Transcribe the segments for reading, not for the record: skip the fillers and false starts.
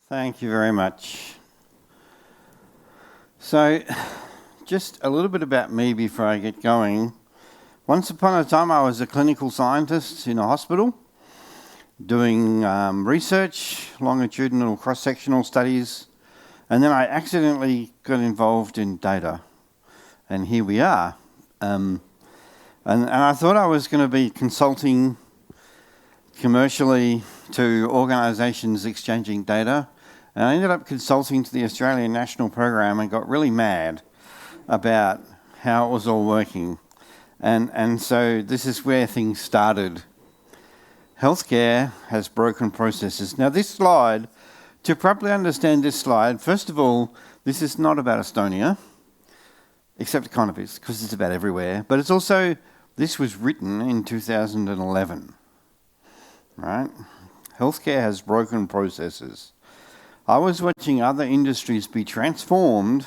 Thank you very much. So, just a little bit about me before I get going. Once upon a time, I was a clinical scientist in a hospital doing research, longitudinal cross-sectional studies, and then I accidentally got involved in data. And here we are. And I thought I was going to be consulting commercially to organisations exchanging data. And I ended up consulting to the Australian National Program and got really mad about how it was all working. And so this is where things started. Healthcare has broken processes. Now this slide, to properly understand this slide, first of all, this is not about Estonia, except it kind of is, because it's about everywhere. But it's also, this was written in 2011, right? Healthcare has broken processes. I was watching other industries be transformed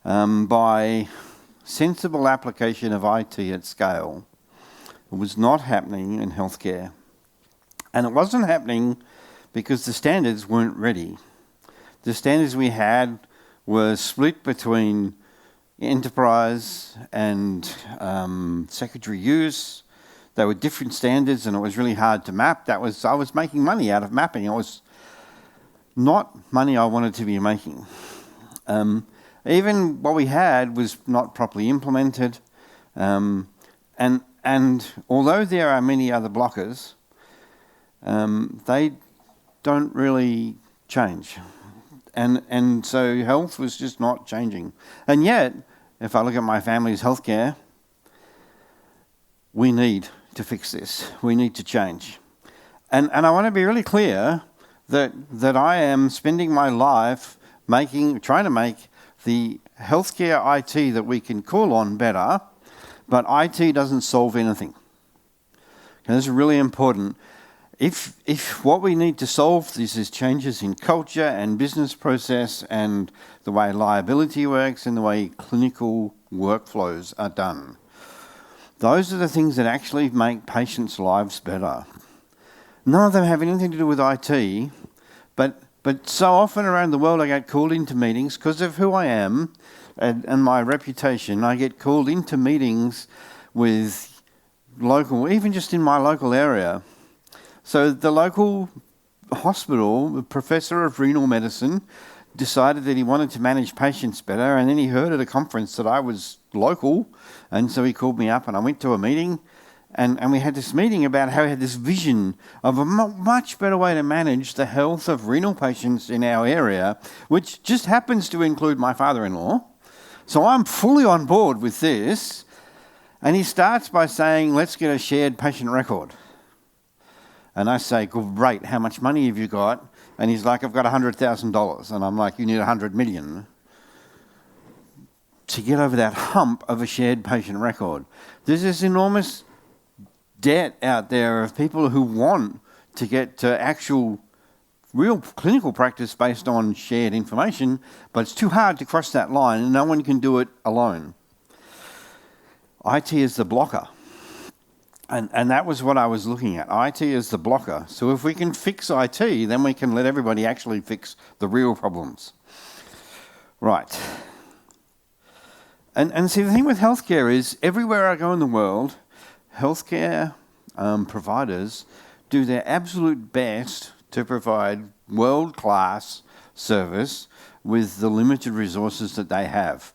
by sensible application of IT at scale. It was not happening in healthcare. And it wasn't happening because the standards weren't ready. The standards we had were split between enterprise and secondary use. They were different standards and it was really hard to map. I was making money out of mapping. It was not money I wanted to be making. Even what we had was not properly implemented. And although there are many other blockers, they don't really change. And so health was just not changing. And yet, if I look at my family's healthcare, we need to fix this. We need to change. And I want to be really clear that I am spending my life trying to make the healthcare IT that we can call on better, but IT doesn't solve anything. Okay, this is really important. If what we need to solve is changes in culture and business process and the way liability works and the way clinical workflows are done, those are the things that actually make patients' lives better. None of them have anything to do with IT, but so often around the world I get called into meetings because of who I am and my reputation. I get called into meetings with local, even just in my local area. So the local hospital, the professor of renal medicine, decided that he wanted to manage patients better, and then he heard at a conference that I was local, and so he called me up and I went to a meeting, and we had this meeting about how he had this vision of a much better way to manage the health of renal patients in our area, which just happens to include my father-in-law. So I'm fully on board with this, and he starts by saying, let's get a shared patient record. And I say, great, how much money have you got? And he's like, I've got $100,000. And I'm like, you need 100 million to get over that hump of a shared patient record. There's this enormous debt out there of people who want to get to actual real clinical practice based on shared information, but it's too hard to cross that line and no one can do it alone. IT is the blocker. And that was what I was looking at. IT is the blocker. So if we can fix IT, then we can let everybody actually fix the real problems. Right. And see, the thing with healthcare is everywhere I go in the world, healthcare providers do their absolute best to provide world-class service with the limited resources that they have.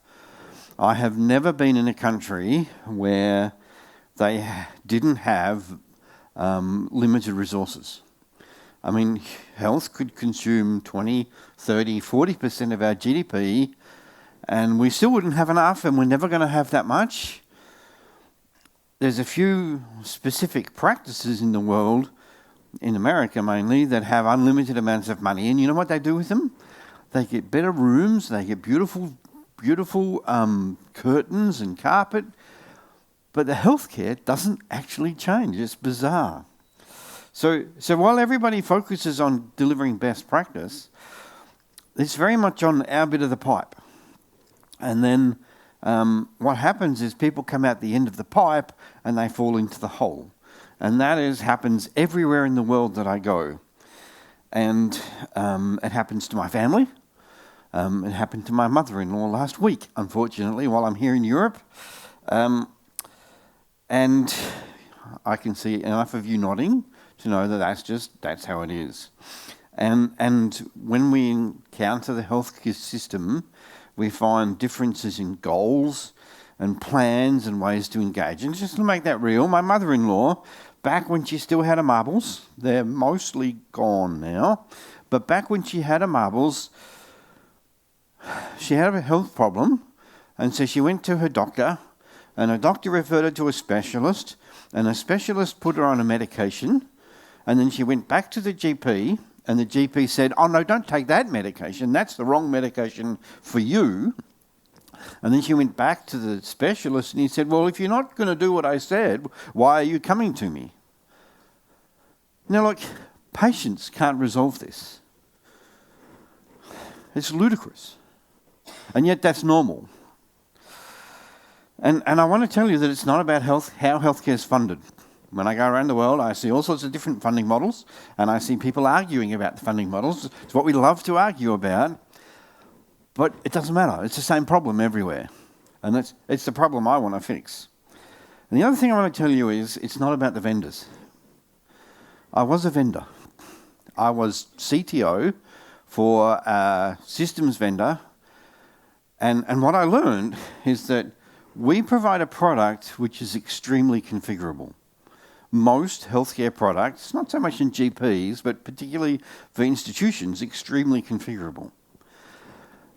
I have never been in a country where they didn't have limited resources. I mean, health could consume 20, 30, 40% of our GDP, and we still wouldn't have enough, and we're never going to have that much. There's a few specific practices in the world, in America mainly, that have unlimited amounts of money, and you know what they do with them? They get better rooms, they get beautiful curtains and carpet, but the healthcare doesn't actually change. It's bizarre. So while everybody focuses on delivering best practice, it's very much on our bit of the pipe. And then what happens is people come out the end of the pipe and they fall into the hole. And that happens everywhere in the world that I go. And it happens to my family. It happened to my mother-in-law last week, unfortunately, while I'm here in Europe. And I can see enough of you nodding to know that that's how it is. And when we encounter the healthcare system, we find differences in goals and plans and ways to engage. And just to make that real, my mother-in-law, back when she still had her marbles, they're mostly gone now, but back when she had her marbles, she had a health problem, and so she went to her doctor, and her doctor referred her to a specialist, and a specialist put her on a medication, and then she went back to the GP, and the GP said, "Oh no, don't take that medication, that's the wrong medication for you." And then she went back to the specialist, and he said, "Well, if you're not going to do what I said, why are you coming to me?" Now look, patients can't resolve this. It's ludicrous. And yet that's normal. And I want to tell you that it's not about how healthcare is funded. When I go around the world, I see all sorts of different funding models, and I see people arguing about the funding models. It's what we love to argue about, but it doesn't matter. It's the same problem everywhere. And it's the problem I want to fix. And the other thing I want to tell you is it's not about the vendors. I was a vendor. I was CTO for a systems vendor, and what I learned is that we provide a product which is extremely configurable. Most healthcare products, not so much in GPs, but particularly for institutions, extremely configurable.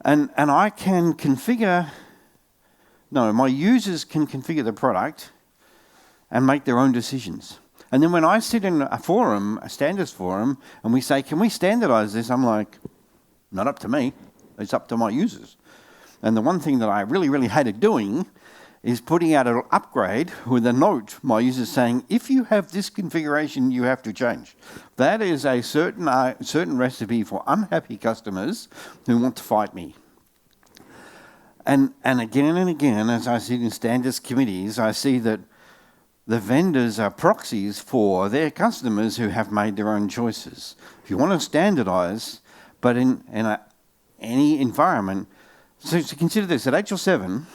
And I can configure, no, my users can configure the product and make their own decisions. And then when I sit in a forum, a standards forum, and we say, "Can we standardize this?" I'm like, not up to me, it's up to my users. And the one thing that I really, really hated doing is putting out an upgrade with a note, my users saying, "If you have this configuration, you have to change." That is a certain recipe for unhappy customers who want to fight me. And again, as I sit in standards committees, I see that the vendors are proxies for their customers who have made their own choices. If you want to standardize, but in any environment, so consider this, at HL7,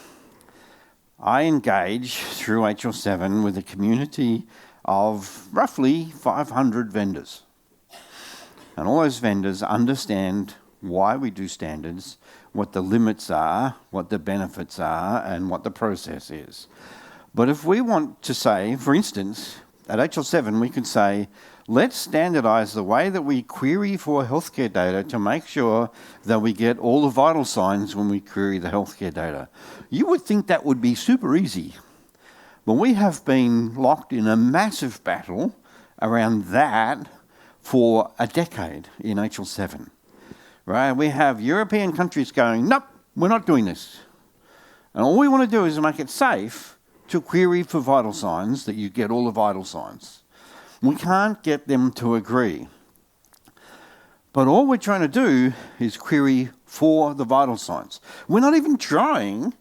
I engage through HL7 with a community of roughly 500 vendors. And all those vendors understand why we do standards, what the limits are, what the benefits are, and what the process is. But if we want to say, for instance, at HL7 we could say, let's standardize the way that we query for healthcare data to make sure that we get all the vital signs when we query the healthcare data. You would think that would be super easy. But we have been locked in a massive battle around that for a decade in HL7. Right? We have European countries going, "Nope, we're not doing this." And all we want to do is make it safe to query for vital signs, that you get all the vital signs. We can't get them to agree. But all we're trying to do is query for the vital signs. We're not even trying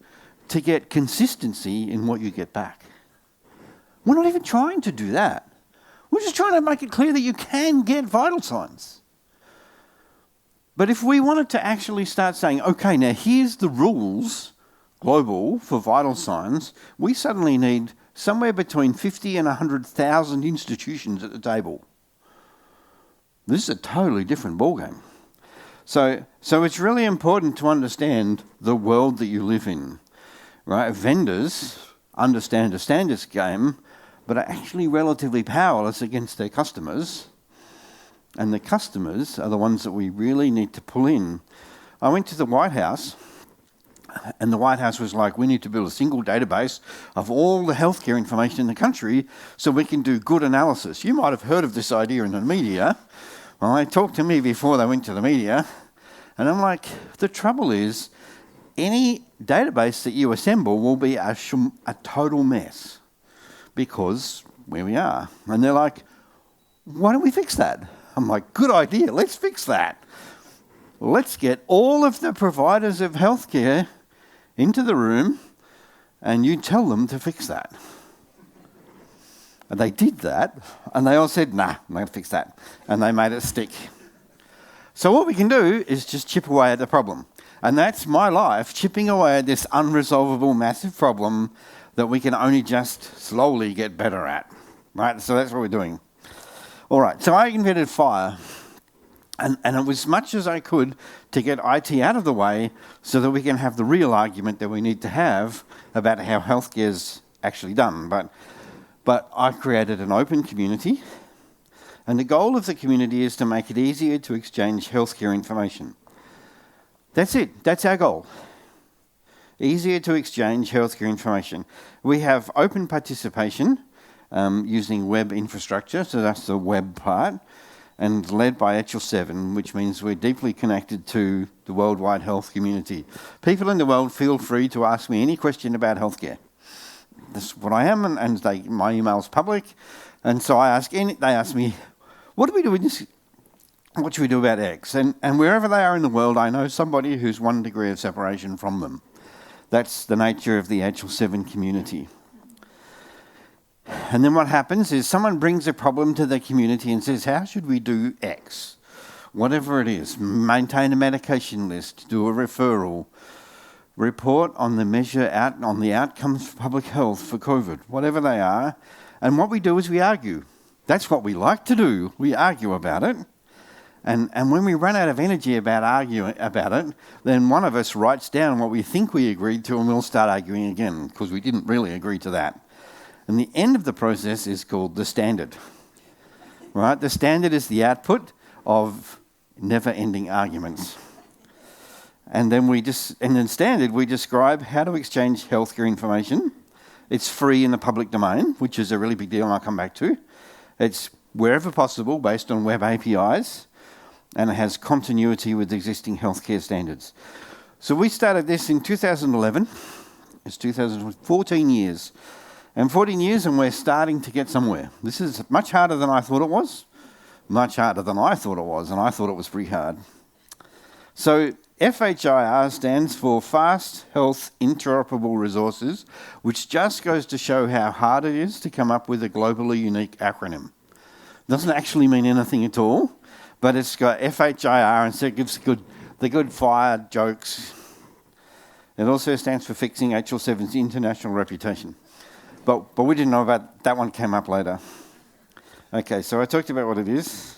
to get consistency in what you get back. We're not even trying to do that. We're just trying to make it clear that you can get vital signs. But if we wanted to actually start saying, okay, now here's the rules, global, for vital signs, we suddenly need somewhere between 50 and 100,000 institutions at the table. This is a totally different ballgame. So it's really important to understand the world that you live in, right? Vendors understand a standards game, but are actually relatively powerless against their customers. And the customers are the ones that we really need to pull in. I went to the White House, and the White House was like, "We need to build a single database of all the healthcare information in the country so we can do good analysis." You might have heard of this idea in the media. Well, they talked to me before they went to the media, and I'm like, the trouble is, any database that you assemble will be a total mess, because where we are. And they're like, "Why don't we fix that?" I'm like, "Good idea, let's fix that. Let's get all of the providers of healthcare into the room, and you tell them to fix that." And they did that, and they all said, "Nah, I'm going to fix that." And they made it stick. So what we can do is just chip away at the problem. And that's my life, chipping away at this unresolvable massive problem that we can only just slowly get better at, right? So that's what we're doing. All right, so I invented FHIR, and it was as much as I could to get IT out of the way so that we can have the real argument that we need to have about how healthcare is actually done. But I created an open community, and the goal of the community is to make it easier to exchange healthcare information. That's it. That's our goal. Easier to exchange healthcare information. We have open participation using web infrastructure, so that's the web part, and led by HL7, which means we're deeply connected to the worldwide health community. People in the world feel free to ask me any question about healthcare. That's what I am, and my email's public, and so they ask me, what do we do with this? What should we do about X? And wherever they are in the world, I know somebody who's 1 degree of separation from them. That's the nature of the HL7 community. And then what happens is someone brings a problem to the community and says, how should we do X? Whatever it is, maintain a medication list, do a referral, report on the outcomes for public health for COVID, whatever they are. And what we do is we argue. That's what we like to do. We argue about it. And when we run out of energy about arguing about it, then one of us writes down what we think we agreed to and we'll start arguing again because we didn't really agree to that. And the end of the process is called the standard. Right? The standard is the output of never-ending arguments. And then in standard, we describe how to exchange healthcare information. It's free in the public domain, which is a really big deal, and I'll come back to. It's wherever possible based on web APIs, and it has continuity with existing healthcare standards. So we started this in 2011. It's 2014 years. And 14 years, and we're starting to get somewhere. This is much harder than I thought it was. Much harder than I thought it was, and I thought it was pretty hard. So FHIR stands for Fast Health Interoperable Resources, which just goes to show how hard it is to come up with a globally unique acronym. Doesn't actually mean anything at all, but it's got FHIR, and so it gives the good fire jokes. It also stands for Fixing HL7's International Reputation. But we didn't know about that one, came up later. Okay, so I talked about what it is.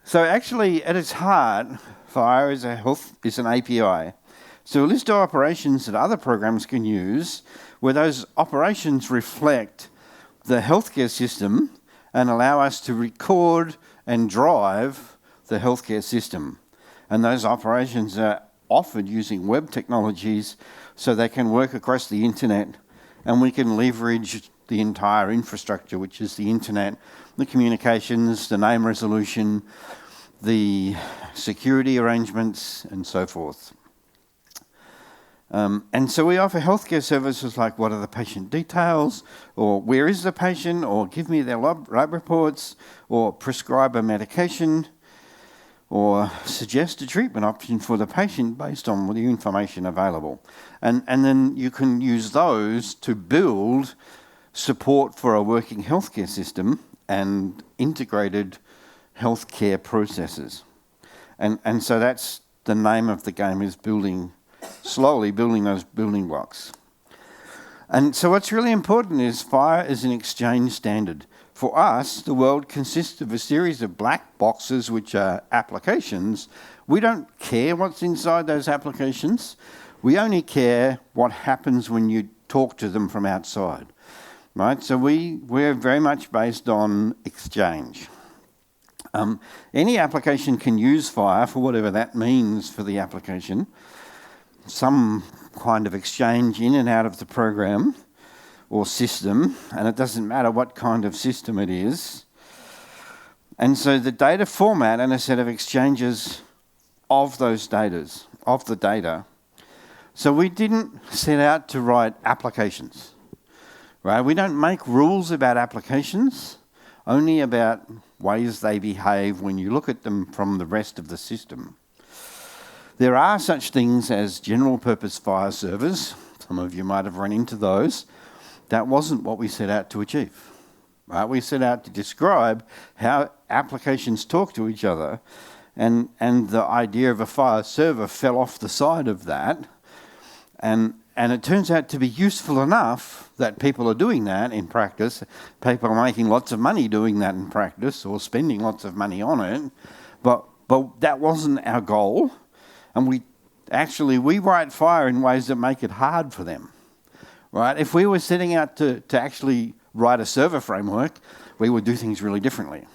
So actually, at its heart, FHIR is an API. So a list of operations that other programs can use, where those operations reflect the healthcare system and allow us to record and drive the healthcare system. And those operations are offered using web technologies so they can work across the internet, and we can leverage the entire infrastructure, which is the internet, the communications, the name resolution, the security arrangements, and so forth. And so we offer healthcare services like what are the patient details, or where is the patient, or give me their lab reports, or prescribe a medication, or suggest a treatment option for the patient based on the information available. And then you can use those to build support for a working healthcare system and integrated healthcare processes. And so that's the name of the game, is slowly building those building blocks. And so what's really important is FHIR is an exchange standard. For us, the world consists of a series of black boxes which are applications. We don't care what's inside those applications. We only care what happens when you talk to them from outside. Right? So we're very much based on exchange. Any application can use FHIR for whatever that means for the application. Some kind of exchange in and out of the program or system, and it doesn't matter what kind of system it is. And so the data format and a set of exchanges of those of the data. So we didn't set out to write applications, right? We don't make rules about applications, only about ways they behave when you look at them from the rest of the system. There are such things as general purpose FHIR servers. Some of you might have run into those. That wasn't what we set out to achieve. Right? We set out to describe how applications talk to each other and the idea of a FHIR server fell off the side of that, and it turns out to be useful enough that people are doing that in practice. People are making lots of money doing that in practice, or spending lots of money on it, but that wasn't our goal, and we write FHIR in ways that make it hard for them, right? If we were setting out to actually write a server framework, we would do things really differently.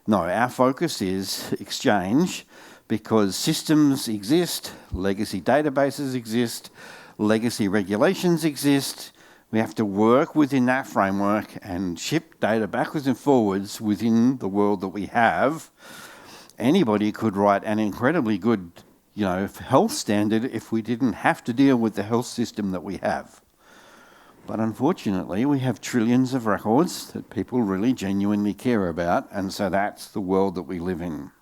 No, our focus is Exchange, because systems exist, legacy databases exist, legacy regulations exist. We have to work within that framework and ship data backwards and forwards within the world that we have. Anybody could write an incredibly good, health standard if we didn't have to deal with the health system that we have. But unfortunately, we have trillions of records that people really genuinely care about, and so that's the world that we live in.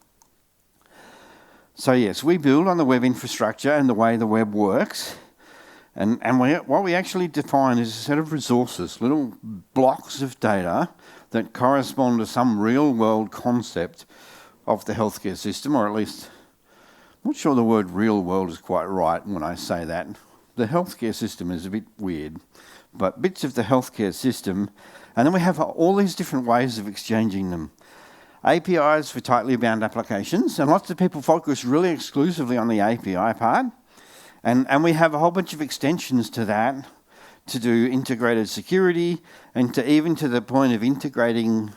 So yes, we build on the web infrastructure and the way the web works, and what we actually define is a set of resources, little blocks of data that correspond to some real-world concept of the healthcare system, or at least, I'm not sure the word real world is quite right when I say that. The healthcare system is a bit weird, but bits of the healthcare system, and then we have all these different ways of exchanging them. APIs for tightly bound applications, and lots of people focus really exclusively on the API part, and we have a whole bunch of extensions to that to do integrated security, and even to the point of integrating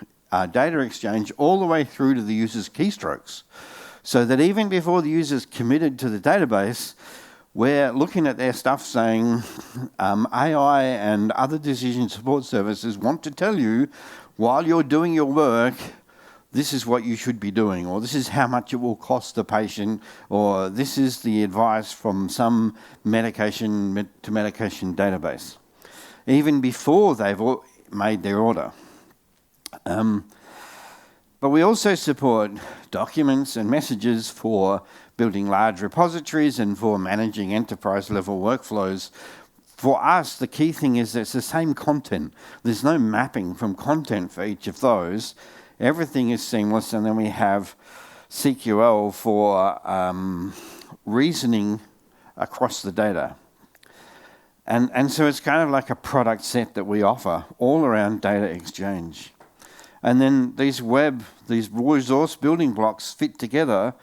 data exchange all the way through to the user's keystrokes, so that even before the user's committed to the database, we're looking at their stuff saying AI and other decision support services want to tell you, while you're doing your work, this is what you should be doing, or this is how much it will cost the patient, or this is the advice from some medication to medication database, even before they've made their order. But we also support documents and messages for building large repositories and for managing enterprise-level workflows. For us, the key thing is that it's the same content. There's no mapping from content for each of those. Everything is seamless, and then we have CQL for reasoning across the data. And so it's kind of like a product set that we offer all around data exchange. And then these resource building blocks fit together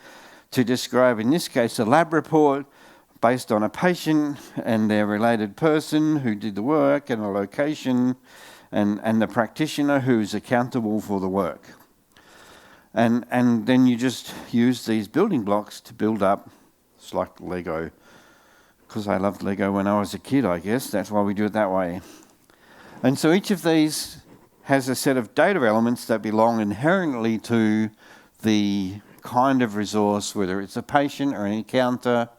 to describe, in this case, a lab report based on a patient and their related person who did the work, and a location, and the practitioner who's accountable for the work. And then you just use these building blocks to build up. It's like Lego, because I loved Lego when I was a kid, I guess. That's why we do it that way. And so each of these has a set of data elements that belong inherently to the kind of resource, whether it's a patient or an encounter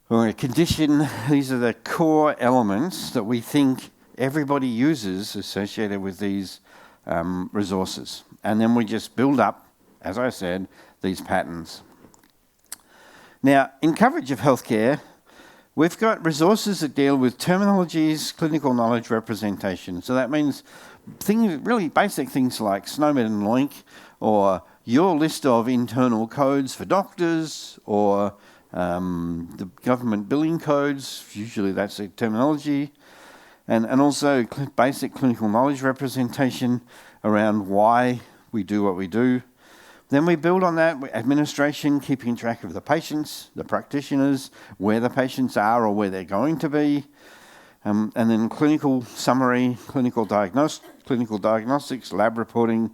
or a condition. These are the core elements that we think everybody uses associated with these resources. And then we just build up, as I said, these patterns. Now, in coverage of healthcare, we've got resources that deal with terminologies, clinical knowledge representation. So that means really basic things like SNOMED and LINC, or your list of internal codes for doctors, or the government billing codes. Usually that's a terminology. And also basic clinical knowledge representation around why we do what we do. Then we build on that administration, keeping track of the patients, the practitioners, where the patients are or where they're going to be, and then clinical summary, clinical diagnostics, lab reporting.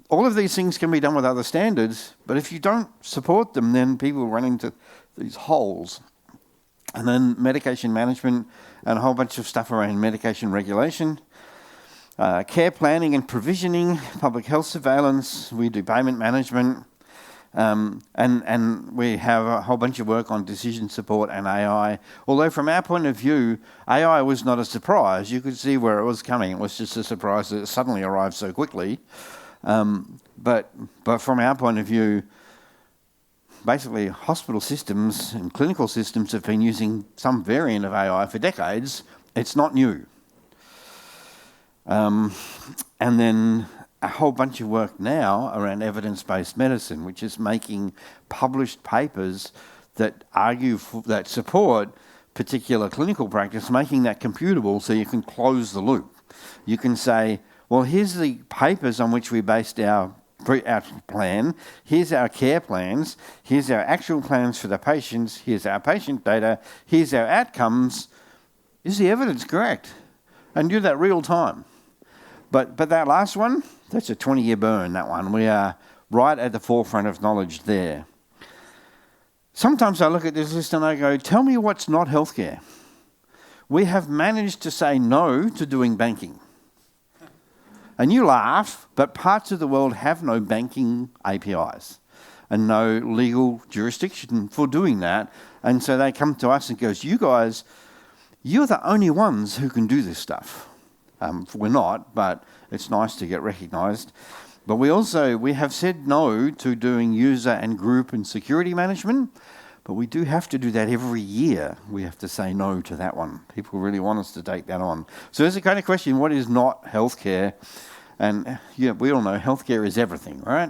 All of these things can be done with other standards, but if you don't support them, then people run into these holes. And then medication management and a whole bunch of stuff around medication regulation. Care planning and provisioning, public health surveillance, we do payment management, and we have a whole bunch of work on decision support and AI. Although from our point of view, AI was not a surprise. You could see where it was coming. It was just a surprise that it suddenly arrived so quickly. But from our point of view, basically hospital systems and clinical systems have been using some variant of AI for decades. It's not new. And then a whole bunch of work now around evidence-based medicine, which is making published papers that that support particular clinical practice, making that computable so you can close the loop. You can say, well, here's the papers on which we based our plan, here's our care plans, here's our actual plans for the patients, here's our patient data, here's our outcomes. Is the evidence correct? And do that real time. But that last one, that's a 20-year burn, that one. We are right at the forefront of knowledge there. Sometimes I look at this list and I go, tell me what's not healthcare. We have managed to say no to doing banking. And you laugh, but parts of the world have no banking APIs and no legal jurisdiction for doing that. And so they come to us and goes, you guys, you're the only ones who can do this stuff. We're not, but it's nice to get recognised. But we have said no to doing user and group and security management, but we do have to do that every year. We have to say no to that one. People really want us to take that on. So there's a kind of question, what is not healthcare? And we all know healthcare is everything, right?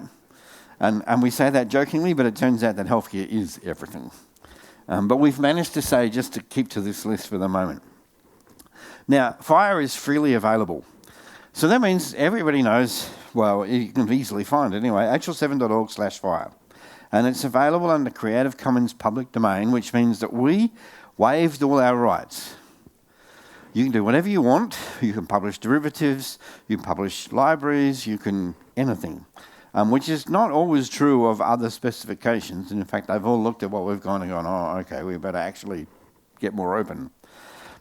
And we say that jokingly, but it turns out that healthcare is everything. But we've managed to say, just to keep to this list for the moment. Now, FHIR is freely available. So that means everybody knows, well, you can easily find it anyway, hl7.org/FHIR. And it's available under Creative Commons public domain, which means that we waived all our rights. You can do whatever you want. You can publish derivatives, you can publish libraries, you can anything, which is not always true of other specifications. And in fact, they've all looked at what we've gone and gone, oh, okay, we better actually get more open.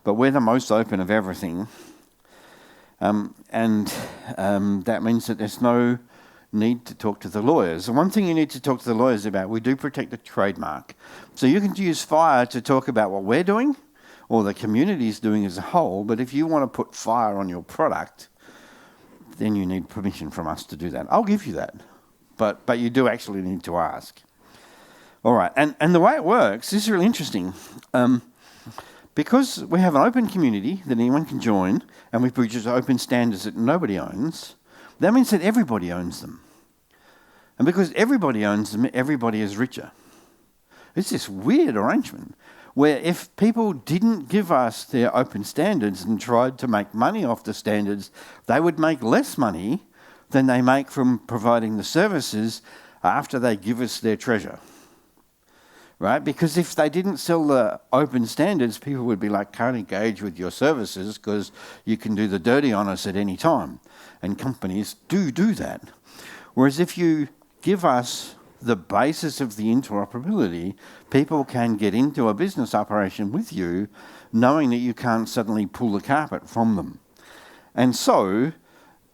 But we're the most open of everything. And that means that there's no need to talk to the lawyers. And one thing you need to talk to the lawyers about, we do protect the trademark. So you can use FHIR to talk about what we're doing, or the community is doing as a whole, but if you want to put FHIR on your product, then you need permission from us to do that. I'll give you that, but you do actually need to ask. All right, and the way it works, this is really interesting. Because we have an open community that anyone can join, and we produce open standards that nobody owns, that means that everybody owns them. And because everybody owns them, everybody is richer. It's this weird arrangement where if people didn't give us their open standards and tried to make money off the standards, they would make less money than they make from providing the services after they give us their treasure. Right? Because if they didn't sell the open standards, people would be like, can't engage with your services because you can do the dirty on us at any time. And companies do that. Whereas if you give us the basis of the interoperability, people can get into a business operation with you knowing that you can't suddenly pull the carpet from them. And so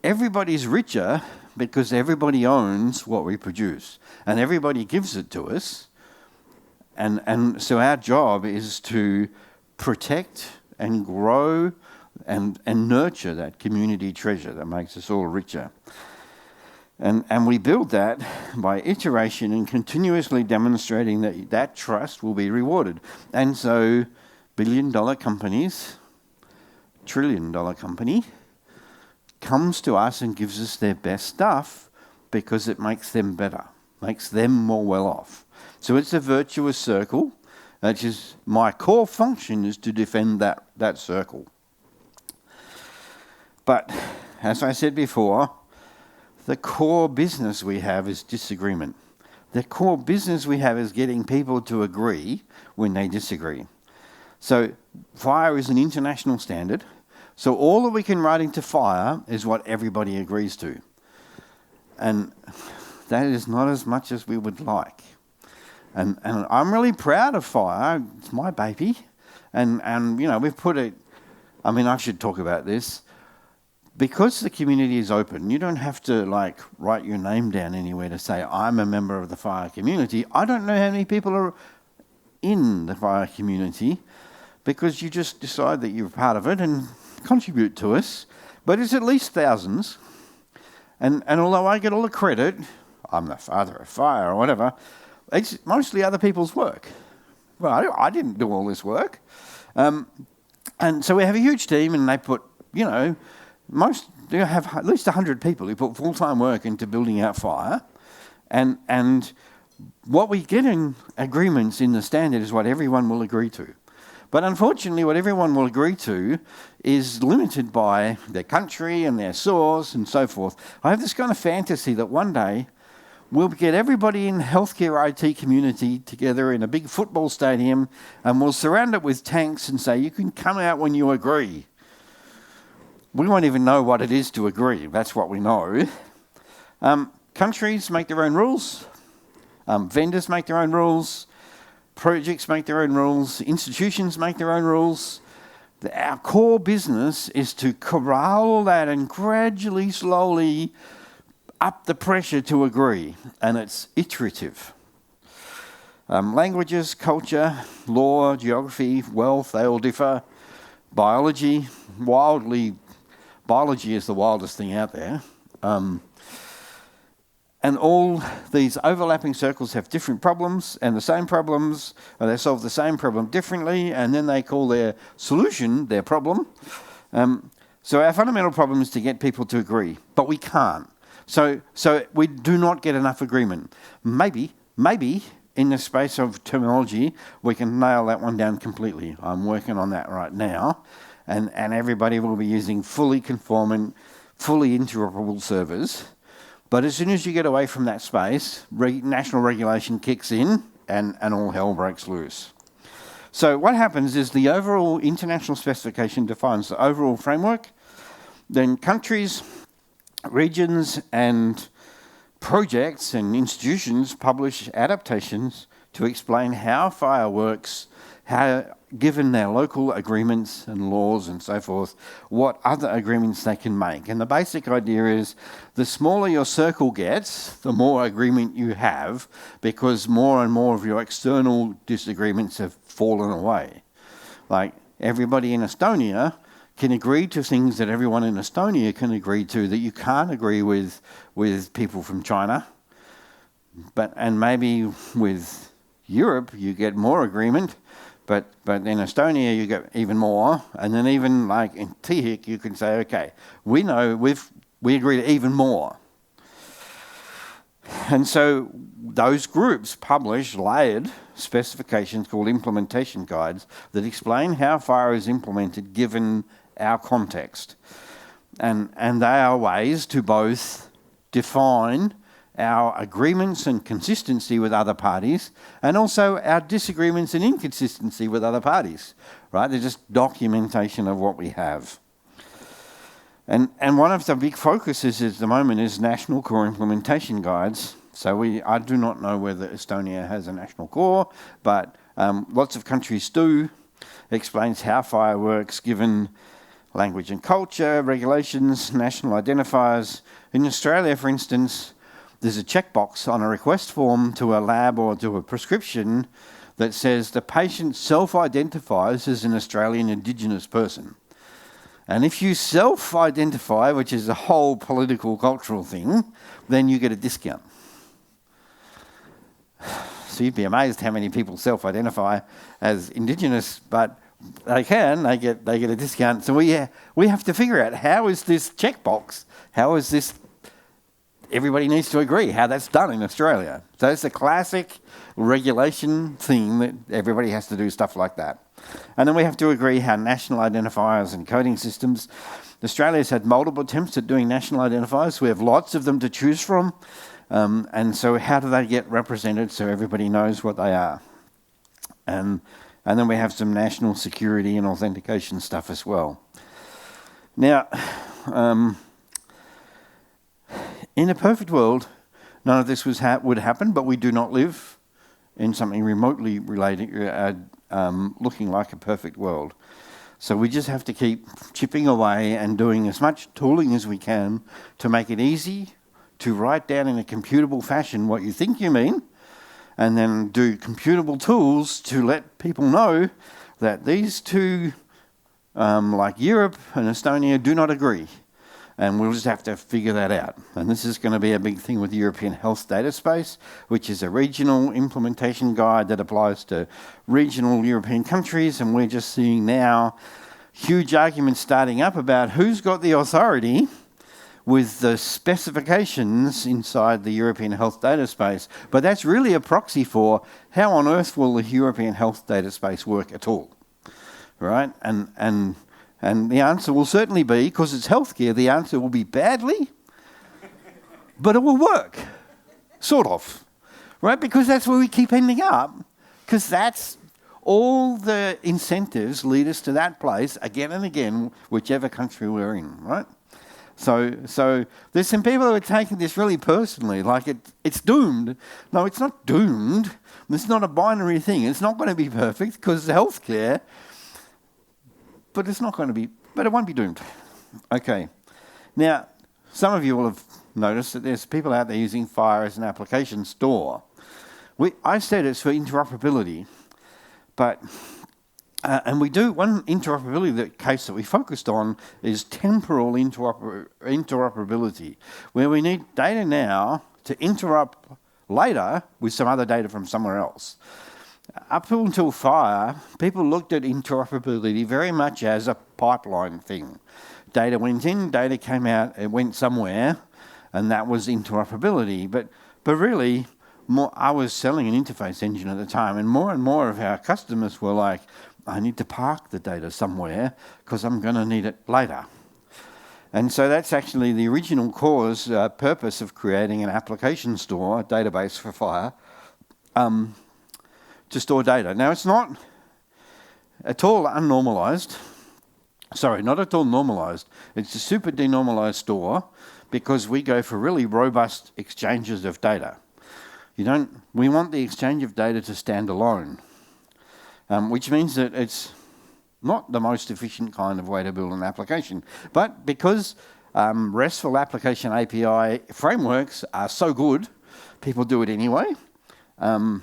everybody's richer because everybody owns what we produce and everybody gives it to us. And so our job is to protect and grow and nurture that community treasure that makes us all richer. And we build that by iteration and continuously demonstrating that trust will be rewarded. And so billion-dollar companies, trillion-dollar company, comes to us and gives us their best stuff because it makes them better, makes them more well off. So it's a virtuous circle. Which is my core function is to defend that circle. But as I said before, the core business we have is disagreement. The core business we have is getting people to agree when they disagree. So FHIR is an international standard. So all that we can write into FHIR is what everybody agrees to. And that is not as much as we would like. And I'm really proud of FHIR. It's my baby. And you know, we've put it, I mean, I should talk about this. Because the community is open, you don't have to like write your name down anywhere to say, I'm a member of the FHIR community. I don't know how many people are in the FHIR community because you just decide that you're part of it and contribute to us. But it's at least thousands. And although I get all the credit, I'm the father of FHIR or whatever, it's mostly other people's work. Well, I didn't do all this work. And so we have a huge team and they put, you know, they have at least 100 people who put full-time work into building out FHIR, and what we get in agreements in the standard is what everyone will agree to. But unfortunately, what everyone will agree to is limited by their country and their source and so forth. I have this kind of fantasy that one day we'll get everybody in the healthcare IT community together in a big football stadium, and we'll surround it with tanks and say, you can come out when you agree. We won't even know what it is to agree. That's what we know. Countries make their own rules. Vendors make their own rules. Projects make their own rules. Institutions make their own rules. Our core business is to corral all that and gradually, slowly up the pressure to agree. And it's iterative. Languages, culture, law, geography, wealth, they all differ. Biology is the wildest thing out there. And all these overlapping circles have different problems and the same problems, or they solve the same problem differently, and then they call their solution their problem. So our fundamental problem is to get people to agree, but we can't. So we do not get enough agreement. Maybe in the space of terminology, we can nail that one down completely. I'm working on that right now, and everybody will be using fully conformant, fully interoperable servers. But as soon as you get away from that space, national regulation kicks in and all hell breaks loose. So what happens is the overall international specification defines the overall framework. Then countries, regions and projects and institutions publish adaptations to explain how FHIR works, how, given their local agreements and laws and so forth, what other agreements they can make. And the basic idea is the smaller your circle gets, the more agreement you have, because more and more of your external disagreements have fallen away. Like everybody in Estonia can agree to things that everyone in Estonia can agree to that you can't agree with people from China. And maybe with Europe you get more agreement, but in Estonia you get even more, and then even like in TEHIK you can say, okay, we know we agree to even more. And so those groups publish layered specifications called implementation guides that explain how FHIR is implemented given our context. And they are ways to both define our agreements and consistency with other parties, and also our disagreements and inconsistency with other parties, right? They're just documentation of what we have. And one of the big focuses at the moment is national core implementation guides. So I do not know whether Estonia has a national core, but lots of countries do. It explains how FHIR works given language and culture, regulations, national identifiers. In Australia, for instance, there's a checkbox on a request form to a lab or to a prescription that says the patient self-identifies as an Australian Indigenous person. And if you self-identify, which is a whole political, cultural thing, then you get a discount. So you'd be amazed how many people self-identify as Indigenous, but they get a discount. So we have to figure out, how is this checkbox, how is this, everybody needs to agree how that's done in Australia. So it's a classic regulation thing that everybody has to do stuff like that. And then we have to agree how national identifiers and coding systems. Australia's had multiple attempts at doing national identifiers. We have lots of them to choose from. And so how do they get represented so everybody knows what they are? And then we have some national security and authentication stuff as well. Now, in a perfect world, none of this would happen, but we do not live in something remotely related, looking like a perfect world. So we just have to keep chipping away and doing as much tooling as we can to make it easy to write down in a computable fashion what you think you mean, and then do computable tools to let people know that these two, like Europe and Estonia, do not agree. And we'll just have to figure that out. And this is going to be a big thing with the European Health Data Space, which is a regional implementation guide that applies to regional European countries. And we're just seeing now huge arguments starting up about who's got the authority with the specifications inside the European health data space. But that's really a proxy for how on earth will the European health data space work at all, right? And the answer will certainly be, because it's healthcare, the answer will be badly, but it will work, sort of, right? Because that's where we keep ending up, because that's all the incentives lead us to that place again and again, whichever country we're in, right? So there's some people who are taking this really personally, like it's doomed. No, it's not doomed. It's not a binary thing. It's not going to be perfect because it's healthcare, but it won't be doomed. Okay. Now, some of you will have noticed that there's people out there using FHIR as an application store. I said it's for interoperability, but and we do one interoperability case that we focused on is temporal interoperability, where we need data now to interrupt later with some other data from somewhere else. Up until FHIR, people looked at interoperability very much as a pipeline thing. Data went in, data came out, it went somewhere, and that was interoperability. But really, I was selling an interface engine at the time, and more of our customers were like, I need to park the data somewhere because I'm going to need it later. And so that's actually the original purpose of creating an application store, a database for FHIR, to store data. Now, it's not at all unnormalized. Sorry, not at all normalized. It's a super denormalized store because we go for really robust exchanges of data. We want the exchange of data to stand alone. Which means that it's not the most efficient kind of way to build an application. But because RESTful application API frameworks are so good, people do it anyway. And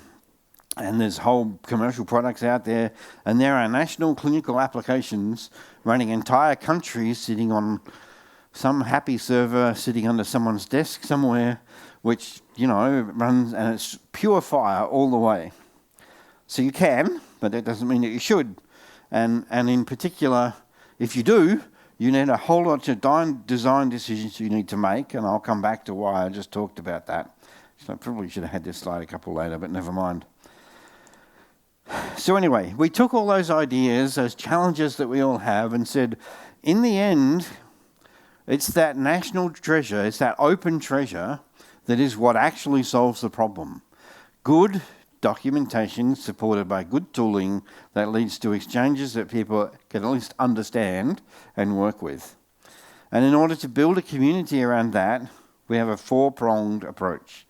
there's whole commercial products out there. And there are national clinical applications running entire countries sitting on some happy server sitting under someone's desk somewhere, which, runs, and it's pure FHIR all the way. So you can, but that doesn't mean that you should. And in particular, if you do, you need a whole lot of design decisions you need to make, and I'll come back to why I just talked about that. So I probably should have had this slide a couple later, but never mind. So anyway, we took all those ideas, those challenges that we all have, and said, in the end, it's that national treasure, it's that open treasure that is what actually solves the problem. Good documentation supported by good tooling that leads to exchanges that people can at least understand and work with. And in order to build a community around that, we have a four-pronged approach.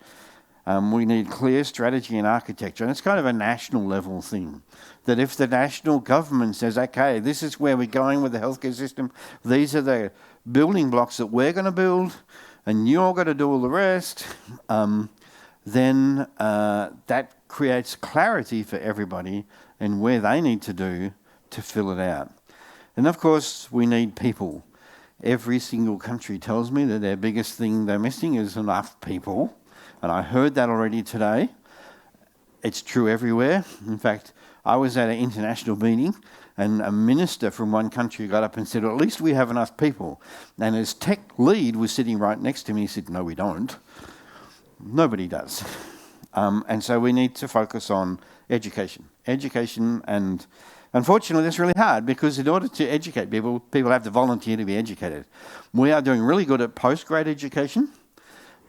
We need clear strategy and architecture, and it's kind of a national level thing. That if the national government says, okay, this is where we're going with the healthcare system, these are the building blocks that we're going to build, and you're going to do all the rest, then that creates clarity for everybody and where they need to do to fill it out. And of course, we need people. Every single country tells me that their biggest thing they're missing is enough people. And I heard that already today. It's true everywhere. In fact, I was at an international meeting and a minister from one country got up and said, well, at least we have enough people. And his tech lead was sitting right next to me. He said, no, we don't. Nobody does. And so we need to focus on education. And unfortunately, that's really hard because in order to educate people, people have to volunteer to be educated. We are doing really good at post-grad education,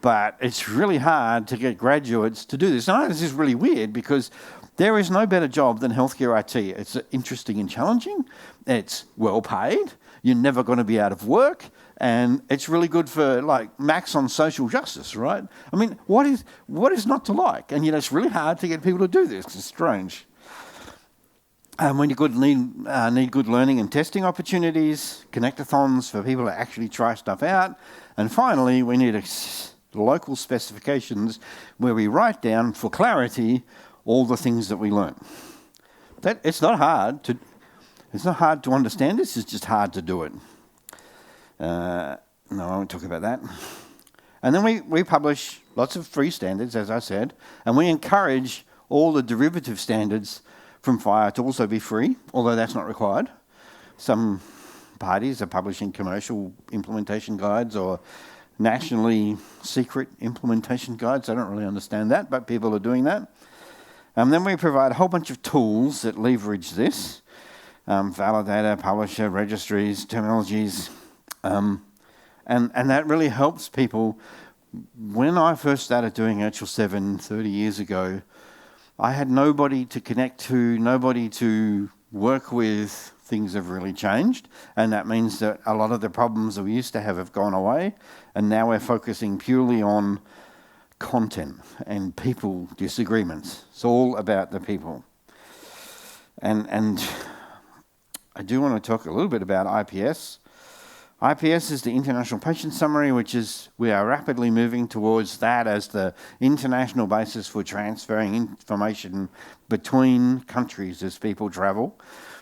but it's really hard to get graduates to do this. And I know this is really weird because there is no better job than healthcare IT. It's interesting and challenging. It's well paid. You're never going to be out of work. And it's really good for max on social justice, right? I mean, what is not to like? And it's really hard to get people to do this. It's strange. And we need good learning and testing opportunities, connectathons for people to actually try stuff out. And finally, we need local specifications where we write down for clarity all the things that we learn. It's not hard to understand this. It's just hard to do it. No, I won't talk about that. And then we publish lots of free standards, as I said, and we encourage all the derivative standards from FHIR to also be free, although that's not required. Some parties are publishing commercial implementation guides or nationally secret implementation guides. I don't really understand that, but people are doing that. Then we provide a whole bunch of tools that leverage this. Validator, publisher, registries, terminologies. And that really helps people. When I first started doing HL7 30 years ago, I had nobody to connect to, nobody to work with. Things have really changed, and that means that a lot of the problems that we used to have gone away, and now we're focusing purely on content and people disagreements. It's all about the people. And I do want to talk a little bit about IPS. IPS is the International Patient Summary, which is, we are rapidly moving towards that as the international basis for transferring information between countries as people travel.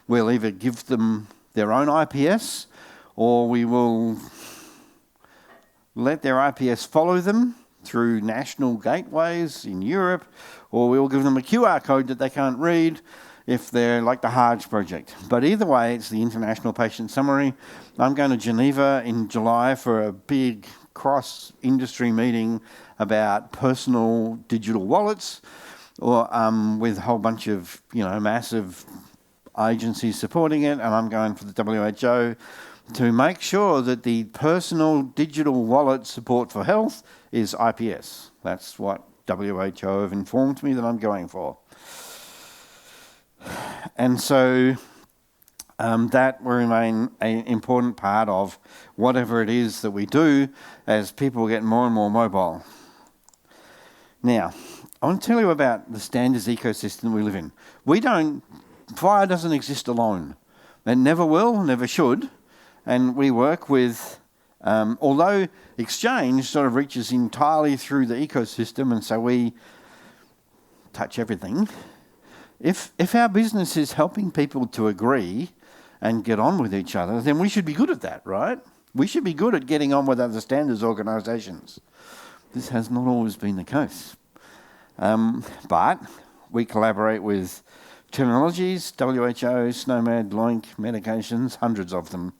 We'll either give them their own IPS, or we will let their IPS follow them through national gateways in Europe, or we will give them a QR code that they can't read if they're like the HARGE project. But either way, it's the International Patient Summary. I'm going to Geneva in July for a big cross-industry meeting about personal digital wallets, or with a whole bunch of, massive agencies supporting it, and I'm going for the WHO to make sure that the personal digital wallet support for health is IPS. That's what WHO have informed me that I'm going for. And so that will remain an important part of whatever it is that we do as people get more and more mobile. Now, I want to tell you about the standards ecosystem we live in. FHIR doesn't exist alone. It never will, never should. And we work with, although Exchange sort of reaches entirely through the ecosystem, and so we touch everything. If our business is helping people to agree and get on with each other, then we should be good at that, right? We should be good at getting on with other standards organisations. This has not always been the case. But we collaborate with terminologies, WHO, SNOMED, LOINC, medications, hundreds of them.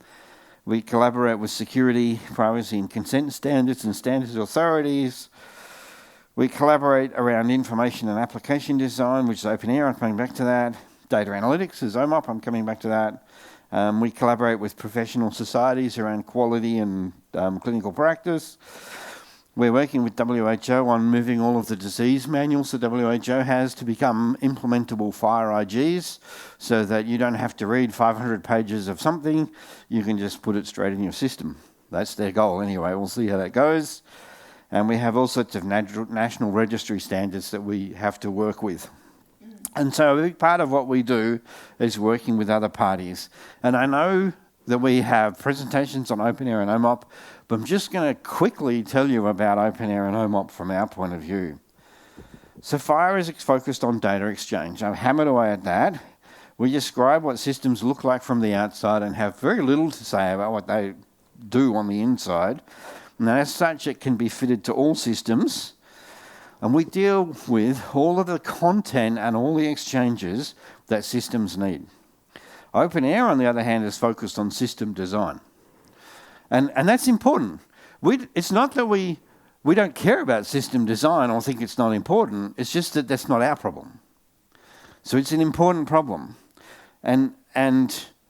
We collaborate with security, privacy and consent standards and standards authorities. We collaborate around information and application design, which is OpenAir, I'm coming back to that. Data analytics is OMOP, I'm coming back to that. We collaborate with professional societies around quality and clinical practice. We're working with WHO on moving all of the disease manuals that WHO has to become implementable FHIR IGs, so that you don't have to read 500 pages of something, you can just put it straight in your system. That's their goal anyway, we'll see how that goes. And we have all sorts of national registry standards that we have to work with. And so a big part of what we do is working with other parties. And I know that we have presentations on OpenAir and OMOP, but I'm just going to quickly tell you about OpenAir and OMOP from our point of view. So FHIR is focused on data exchange. I've hammered away at that. We describe what systems look like from the outside and have very little to say about what they do on the inside. And as such, it can be fitted to all systems. And we deal with all of the content and all the exchanges that systems need. OpenAir, on the other hand, is focused on system design. And that's important. It's not that we don't care about system design or think it's not important. It's just that that's not our problem. So it's an important problem. And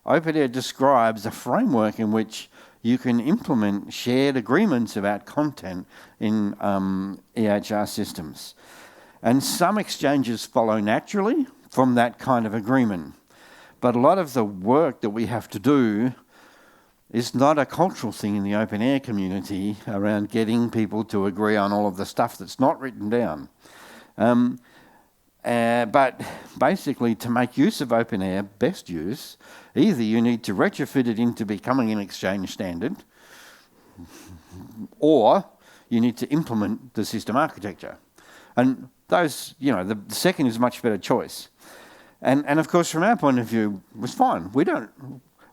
OpenAir describes a framework in which you can implement shared agreements about content in EHR systems. And some exchanges follow naturally from that kind of agreement. But a lot of the work that we have to do is not a cultural thing in the OpenAir community around getting people to agree on all of the stuff that's not written down. But basically, to make use of OpenAir, best use, either you need to retrofit it into becoming an exchange standard, or you need to implement the system architecture. And those, the second is a much better choice. And of course, from our point of view, it was fine.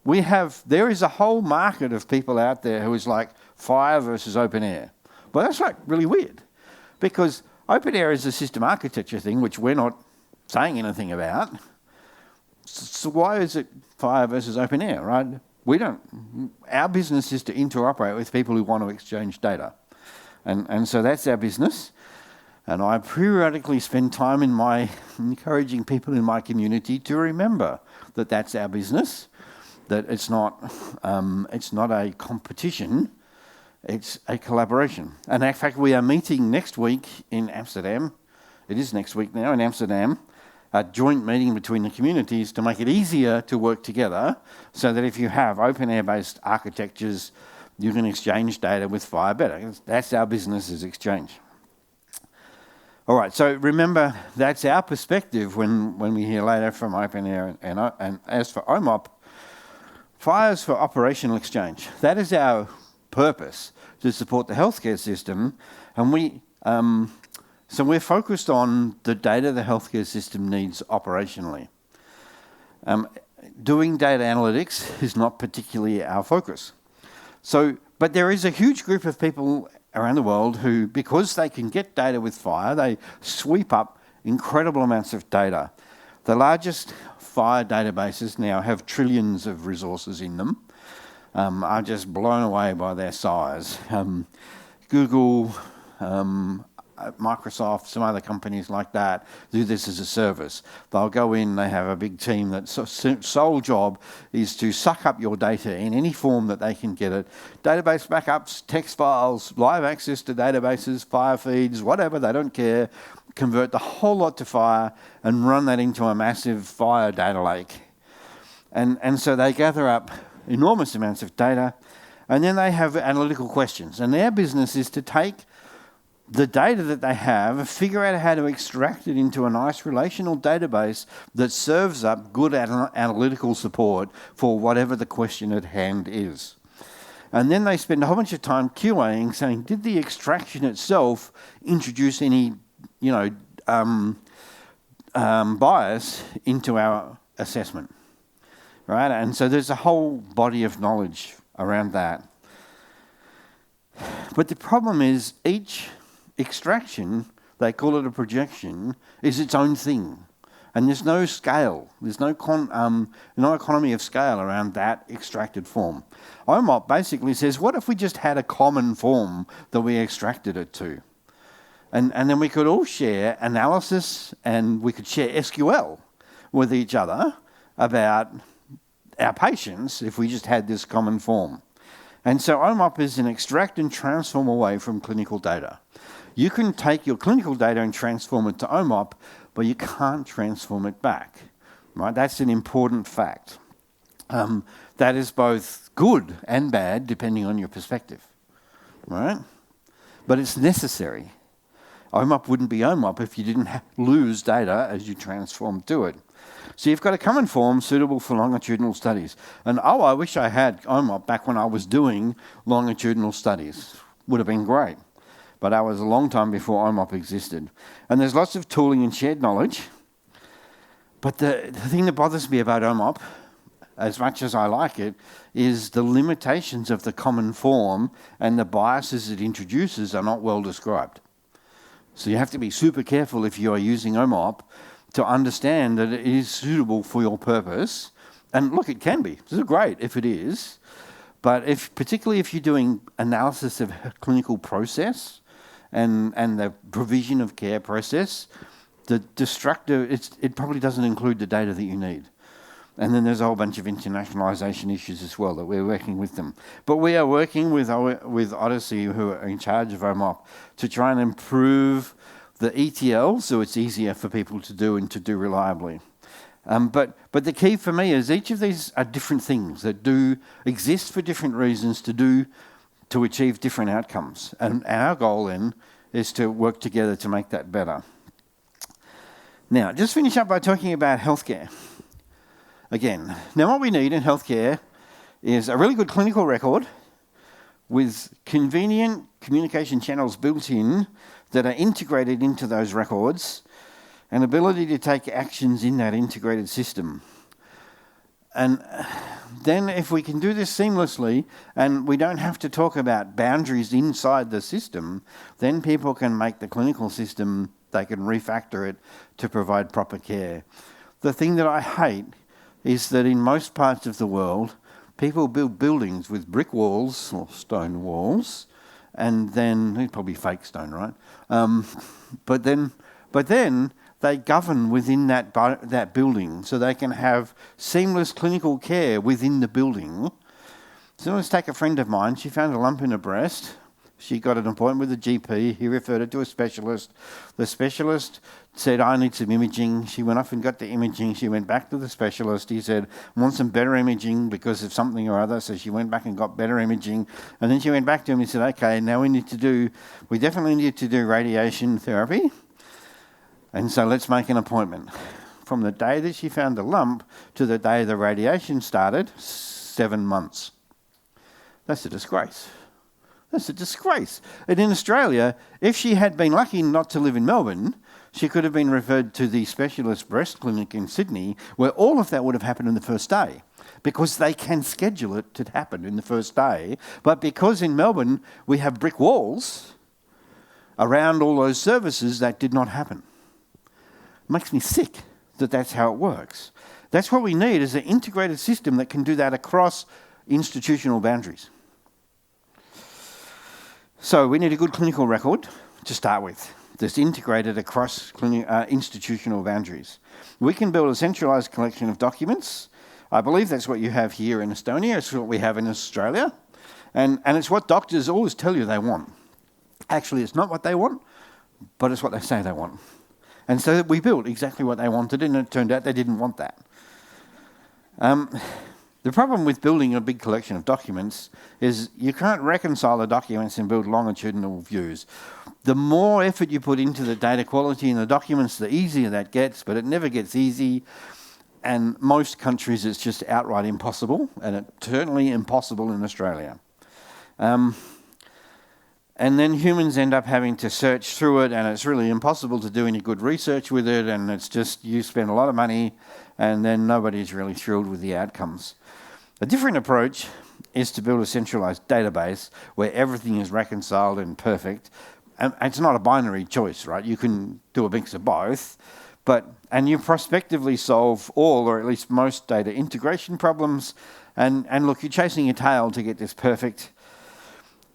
There is a whole market of people out there who is like FHIR versus OpenAir. But that's like really weird, because OpenAir is a system architecture thing, which we're not saying anything about. So why is it FHIR versus open air, right? Our business is to interoperate with people who want to exchange data. And so that's our business. And I periodically spend time encouraging people in my community to remember that that's our business, that it's not a competition, it's a collaboration. And in fact, we are meeting next week in Amsterdam. It is next week now in Amsterdam, a joint meeting between the communities to make it easier to work together so that if you have open air-based architectures, you can exchange data with FHIR better. That's our business, is exchange. All right, so remember, that's our perspective when we hear later from open air. And as for OMOP, FHIR is for operational exchange. That is our purpose, to support the healthcare system. And so we're focused on the data the healthcare system needs operationally. Doing data analytics is not particularly our focus. But there is a huge group of people around the world who, because they can get data with FHIR, they sweep up incredible amounts of data. The largest FHIR databases now have trillions of resources in them. I'm just blown away by their size. Google, Microsoft, some other companies like that do this as a service. They'll go in, they have a big team that's sole job is to suck up your data in any form that they can get it. Database backups, text files, live access to databases, FHIR feeds, whatever, they don't care. Convert the whole lot to FHIR and run that into a massive FHIR data lake. And so they gather up enormous amounts of data, and then they have analytical questions. And their business is to take the data that they have, figure out how to extract it into a nice relational database that serves up good analytical support for whatever the question at hand is. And then they spend a whole bunch of time QAing, saying, did the extraction itself introduce any, bias into our assessment, right? And so there's a whole body of knowledge around that. But the problem is each extraction, they call it a projection, is its own thing. And there's no scale. There's no economy of scale around that extracted form. OMOP basically says, what if we just had a common form that we extracted it to? And then we could all share analysis and we could share SQL with each other about our patients if we just had this common form. And so OMOP is an extract and transform away from clinical data. You can take your clinical data and transform it to OMOP, but you can't transform it back. Right? That's an important fact. That is both good and bad, depending on your perspective. Right? But it's necessary. OMOP wouldn't be OMOP if you didn't lose data as you transform to it. So you've got a common form suitable for longitudinal studies. And I wish I had OMOP back when I was doing longitudinal studies. Would have been great. But that was a long time before OMOP existed. And there's lots of tooling and shared knowledge. But the thing that bothers me about OMOP, as much as I like it, is the limitations of the common form and the biases it introduces are not well described. So you have to be super careful if you are using OMOP to understand that it is suitable for your purpose. And look, it can be. This is great if it is. But particularly if you're doing analysis of a clinical process and the provision of care process, the destructive, it probably doesn't include the data that you need. And then there's a whole bunch of internationalization issues as well that we're working with them. But we are working with Odyssey, who are in charge of OMOP, to try and improve the ETL so it's easier for people to do and to do reliably. But the key for me is each of these are different things that do exist for different reasons to achieve different outcomes. And our goal then is to work together to make that better. Now, just finish up by talking about healthcare. Again, now what we need in healthcare is a really good clinical record with convenient communication channels built in that are integrated into those records and ability to take actions in that integrated system. And then if we can do this seamlessly and we don't have to talk about boundaries inside the system, then people can make the clinical system, they can refactor it to provide proper care. The thing that I hate is that in most parts of the world, people build buildings with brick walls or stone walls, and then it's probably fake stone, right? But then they govern within that building, so they can have seamless clinical care within the building. So let's take a friend of mine. She found a lump in her breast. She got an appointment with a GP. He referred her to a specialist. The specialist said, I need some imaging. She went off and got the imaging. She went back to the specialist. He said, I want some better imaging because of something or other. So she went back and got better imaging. And then she went back to him and said, okay, now we definitely need to do radiation therapy. And so let's make an appointment. From the day that she found the lump to the day the radiation started, 7 months. That's a disgrace. That's a disgrace. And in Australia, if she had been lucky not to live in Melbourne, she could have been referred to the specialist breast clinic in Sydney, where all of that would have happened in the first day, because they can schedule it to happen in the first day. But because in Melbourne we have brick walls around all those services, that did not happen. It makes me sick that that's how it works. That's what we need, is an integrated system that can do that across institutional boundaries. So we need a good clinical record to start with that's integrated across institutional boundaries. We can build a centralised collection of documents. I believe that's what you have here in Estonia. It's what we have in Australia. And it's what doctors always tell you they want. Actually, it's not what they want, but it's what they say they want. And so we built exactly what they wanted, and it turned out they didn't want that. The problem with building a big collection of documents is you can't reconcile the documents and build longitudinal views. The more effort you put into the data quality in the documents, the easier that gets, but it never gets easy. And most countries it's just outright impossible, and it's certainly impossible in Australia. And then humans end up having to search through it, and it's really impossible to do any good research with it, and it's just you spend a lot of money, and then nobody's really thrilled with the outcomes. A different approach is to build a centralised database where everything is reconciled and perfect. And it's not a binary choice, right? You can do a mix of both, and you prospectively solve all, or at least most, data integration problems. And look, you're chasing your tail to get this perfect.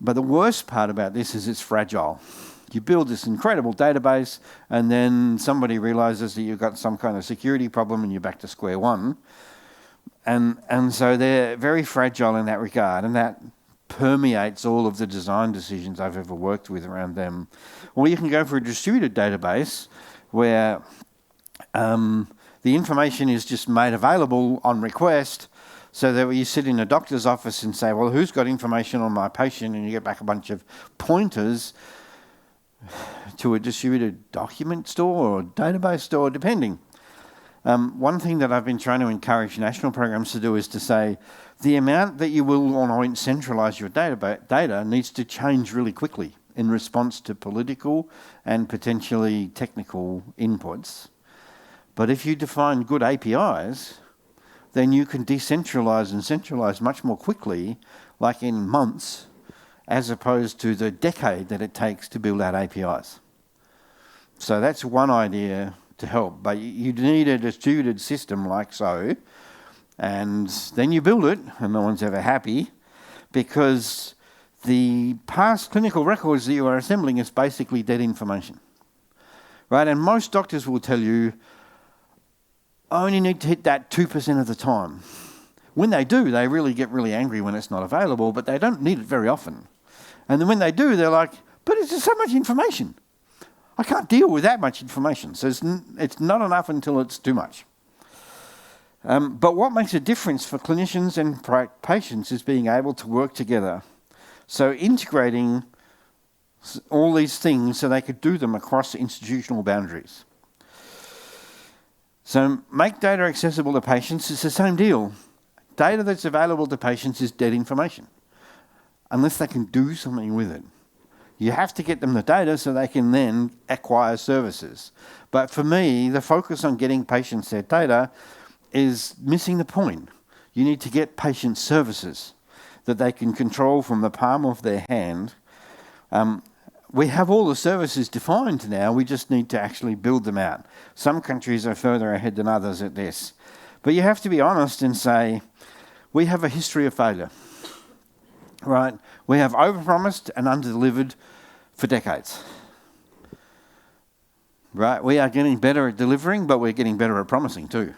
But the worst part about this is it's fragile. You build this incredible database, and then somebody realises that you've got some kind of security problem and you're back to square one. And so they're very fragile in that regard, and that permeates all of the design decisions I've ever worked with around them. Or you can go for a distributed database where the information is just made available on request, so that when you sit in a doctor's office and say, well, who's got information on my patient, and you get back a bunch of pointers to a distributed document store or database store, depending. One thing that I've been trying to encourage national programs to do is to say the amount that you will or won't centralise your data needs to change really quickly in response to political and potentially technical inputs. But if you define good APIs, then you can decentralise and centralise much more quickly, like in months, as opposed to the decade that it takes to build out APIs. So that's one idea to help, but you need a distributed system like so, and then you build it, and no one's ever happy, because the past clinical records that you are assembling is basically dead information, right? And most doctors will tell you, I only need to hit that 2% of the time. When they do, they really get really angry when it's not available, but they don't need it very often. And then when they do, they're like, but it's just so much information. I can't deal with that much information. So it's not enough until it's too much. But what makes a difference for clinicians and patients is being able to work together. So integrating all these things so they could do them across institutional boundaries. So make data accessible to patients. It's the same deal. Data that's available to patients is dead information, unless they can do something with it. You have to get them the data so they can then acquire services. But for me, the focus on getting patients their data is missing the point. You need to get patient services that they can control from the palm of their hand. We have all the services defined now, we just need to actually build them out. Some countries are further ahead than others at this. But you have to be honest and say, we have a history of failure, right? We have overpromised and underdelivered for decades, right? We are getting better at delivering, but we're getting better at promising too.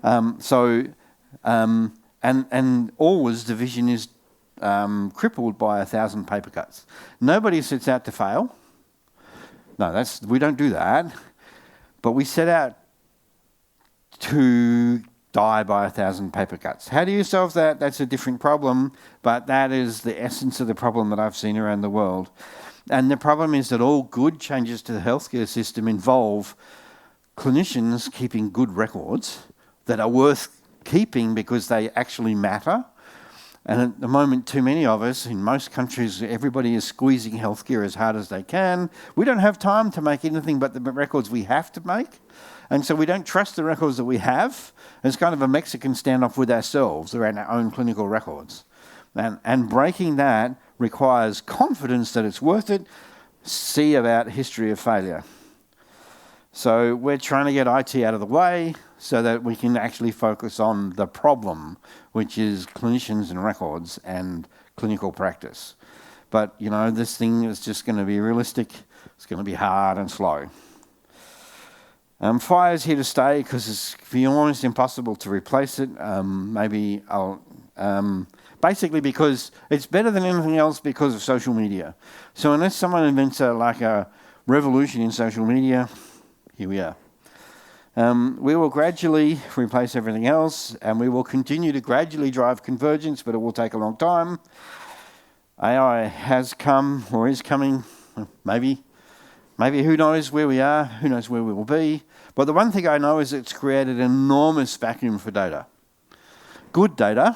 And always the vision is crippled by 1,000 paper cuts. Nobody sets out to fail. No, we don't do that. But we set out to die by 1,000 paper cuts. How do you solve that? That's a different problem, but that is the essence of the problem that I've seen around the world. And the problem is that all good changes to the healthcare system involve clinicians keeping good records that are worth keeping because they actually matter. And at the moment, too many of us, in most countries, everybody is squeezing healthcare as hard as they can. We don't have time to make anything but the records we have to make. And so we don't trust the records that we have. It's kind of a Mexican standoff with ourselves around our own clinical records. And breaking that requires confidence that it's worth it. See about history of failure. So we're trying to get IT out of the way so that we can actually focus on the problem, which is clinicians and records and clinical practice. But, you know, this thing is just going to be realistic. It's going to be hard and slow. FHIR's here to stay because it's almost impossible to replace it. Basically because it's better than anything else because of social media. So unless someone invents a revolution in social media, here we are. We will gradually replace everything else, and we will continue to gradually drive convergence, but it will take a long time. AI has come or is coming, maybe who knows where we are, who knows where we will be. But the one thing I know is it's created an enormous vacuum for data. Good data.